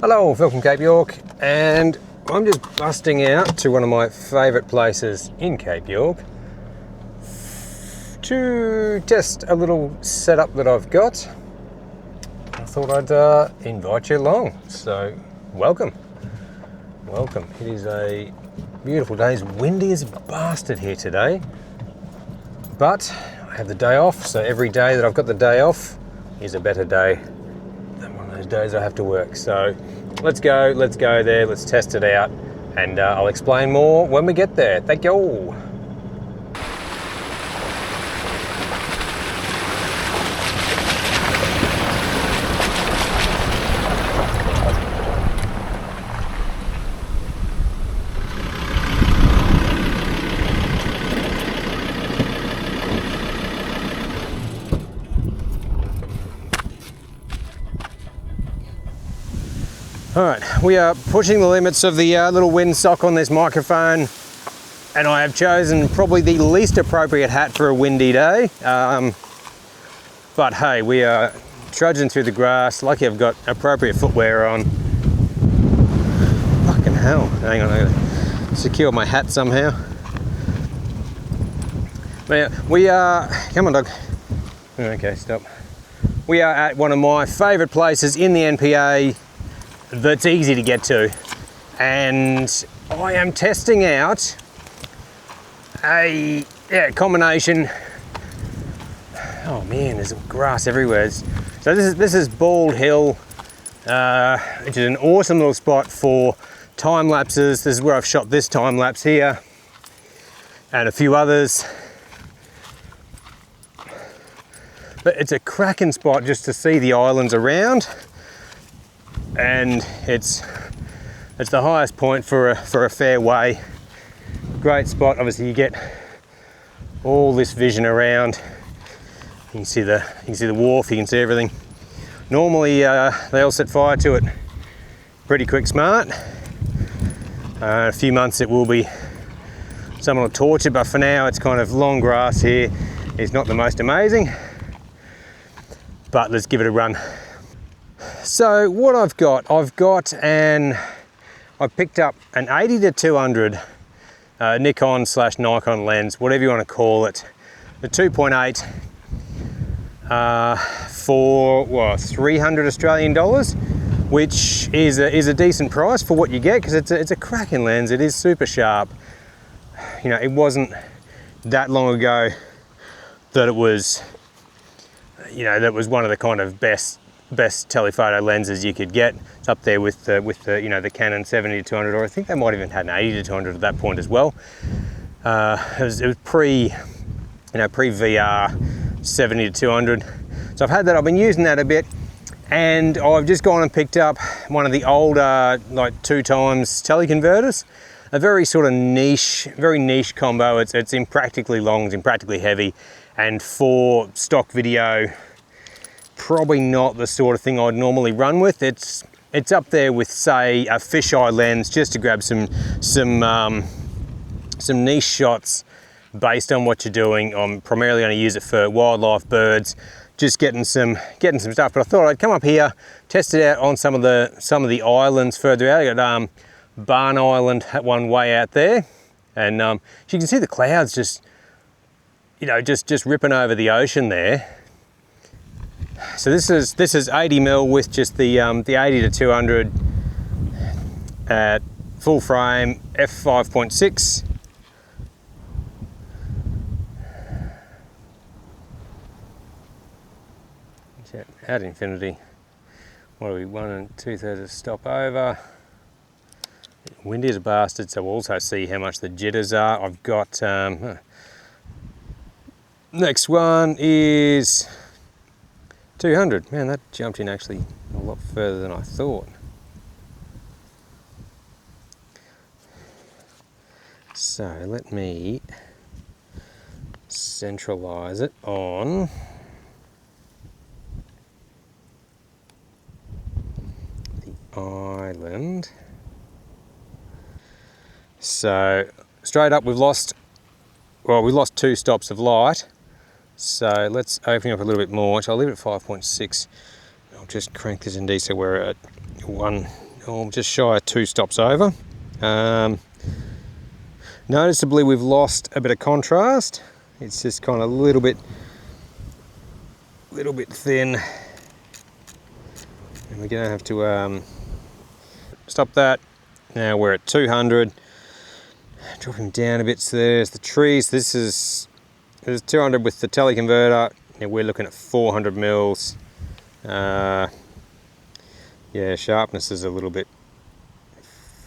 Hello, Phil from Cape York, and I'm just busting out to one of my favourite places in Cape York to test a little setup that I've got. I thought I'd invite you along, so welcome. Welcome. It is a beautiful day. It's windy as a bastard here today, but I have the day off, so every day that I've got the day off is a better day than one of those days I have to work. So let's go there, let's test it out, and I'll explain more when we get there. Thank you. All right, we are pushing the limits of the little windsock on this microphone, and I have chosen probably the least appropriate hat for a windy day. But hey, we are trudging through the grass. Lucky I've got appropriate footwear on. Fucking hell, hang on, I gotta secure my hat somehow. But yeah, we are, come on dog. Okay, stop. We are at one of my favorite places in the NPA that's easy to get to, and I am testing out a combination. Oh man, there's grass everywhere. So this is Bald Hill, which is an awesome little spot for time lapses. This is where I've shot this time lapse here and a few others. But it's a cracking spot just to see the islands around. And it's the highest point for a fairway. Great spot. Obviously, you get all this vision around. You can see the wharf. You can see everything. Normally, they all set fire to it pretty quick, smart. A few months it will be someone will torch it, but for now it's kind of long grass here. It's not the most amazing, but let's give it a run. So what I've picked up an 80-200 Nikon/Nikon lens, whatever you want to call it, the 2.8 for what, 300 Australian dollars, which is a decent price for what you get, because it's a cracking lens. It is super sharp. You know, it wasn't that long ago that it was, you know, that was one of the kind of best telephoto lenses you could get. It's up there with the you know, the Canon 70-200, or I think they might even had an 80-200 at that point as well. It was pre VR 70-200. So I've had that. I've been using that a bit, and I've just gone and picked up one of the older like 2x teleconverters. A very sort of niche combo. It's impractically long, it's impractically heavy, and for stock video, probably not the sort of thing I'd normally run with. It's up there with, say, a fisheye lens, just to grab some niche shots based on what you're doing. I'm primarily going to use it for wildlife, birds, just getting some stuff. But I thought I'd come up here, test it out on some of the islands further out. I got Barn Island, one way out there, and you can see the clouds just ripping over the ocean there. So this is 80mm with just the 80-200 at full frame, f5.6. At infinity. What are we, 1 2/3 stop over? Windy as a bastard, so we'll also see how much the jitters are. I've got next one is 200. Man, that jumped in actually a lot further than I thought. So let me centralize it on the island. So straight up we lost 2 stops of light. So let's open up a little bit more, so I'll leave it at 5.6. I'll just crank this in D so we're at just shy of 2 stops over. Noticeably we've lost a bit of contrast. It's just kind of a little bit thin. And we're going to have to stop that. Now we're at 200. Drop him down a bit. So there's the trees. There's 200 with the teleconverter. Now we're looking at 400 mils. Yeah, sharpness is a little bit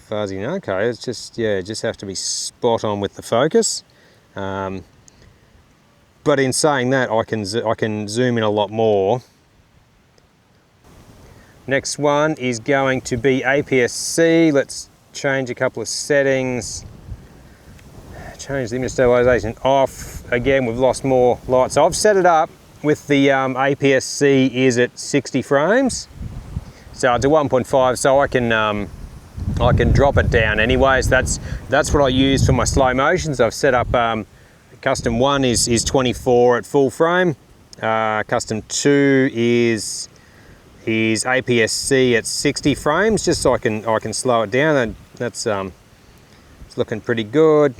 fuzzy. Okay, it's just, yeah, just have to be spot on with the focus. But in saying that, I can zoom in a lot more. Next one is going to be APS-C. Let's change a couple of settings. Change the image stabilization off. Again, we've lost more light. So I've set it up with the APS-C is at 60 frames. So it's a 1.5, so I can drop it down anyways. That's what I use for my slow motions. I've set up custom 1 is 24 at full frame. Custom 2 is APS-C at 60 frames, just so I can slow it down, and that's it's looking pretty good.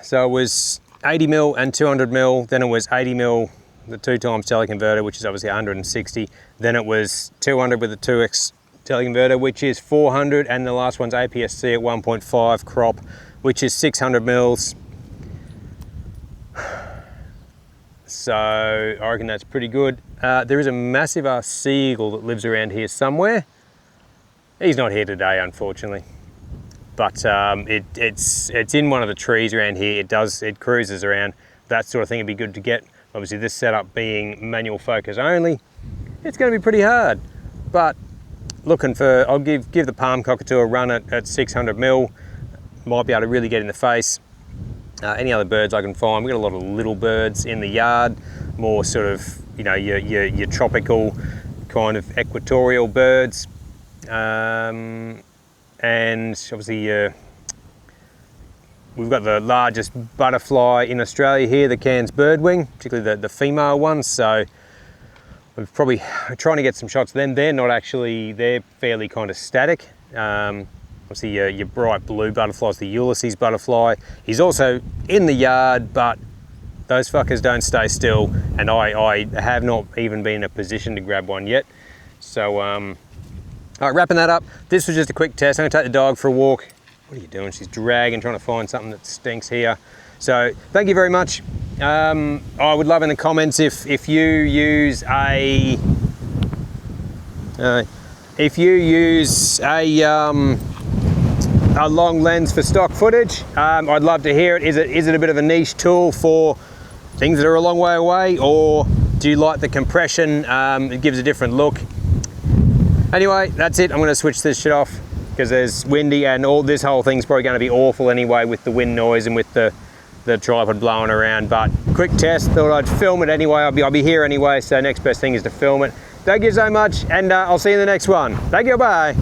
So it was 80mm and 200mm, then it was 80mm, the 2 times teleconverter, which is obviously 160. Then it was 200 with the 2x teleconverter, which is 400, and the last one's APS-C at 1.5 crop, which is 600 mils. So I reckon that's pretty good. There is a massive seagull that lives around here somewhere. He's not here today, unfortunately. But it's in one of the trees around here. It cruises around. That sort of thing would be good to get. Obviously this setup being manual focus only, it's going to be pretty hard. But looking for, I'll give the palm cockatoo a run at 600mm. Might be able to really get in the face. Any other birds I can find. We've got a lot of little birds in the yard, more sort of, you know, your tropical kind of equatorial birds. And obviously we've got the largest butterfly in Australia here, the Cairns birdwing, particularly the female ones. So we're probably trying to get some shots of them. They're not actually, they're fairly kind of static. Obviously your bright blue butterflies, the Ulysses butterfly. He's also in the yard, but those fuckers don't stay still, and I have not even been in a position to grab one yet. So, all right, wrapping that up. This was just a quick test. I'm gonna take the dog for a walk. What are you doing? She's dragging, trying to find something that stinks here. So, thank you very much. I would love in the comments if you use a long lens for stock footage. I'd love to hear it. Is it a bit of a niche tool for things that are a long way away, or do you like the compression? It gives a different look. Anyway, that's it. I'm going to switch this shit off because there's windy, and this whole thing's probably going to be awful anyway with the wind noise and with the tripod blowing around. But quick test, thought I'd film it anyway. I'll be here anyway, so next best thing is to film it. Thank you so much, and I'll see you in the next one. Thank you, bye.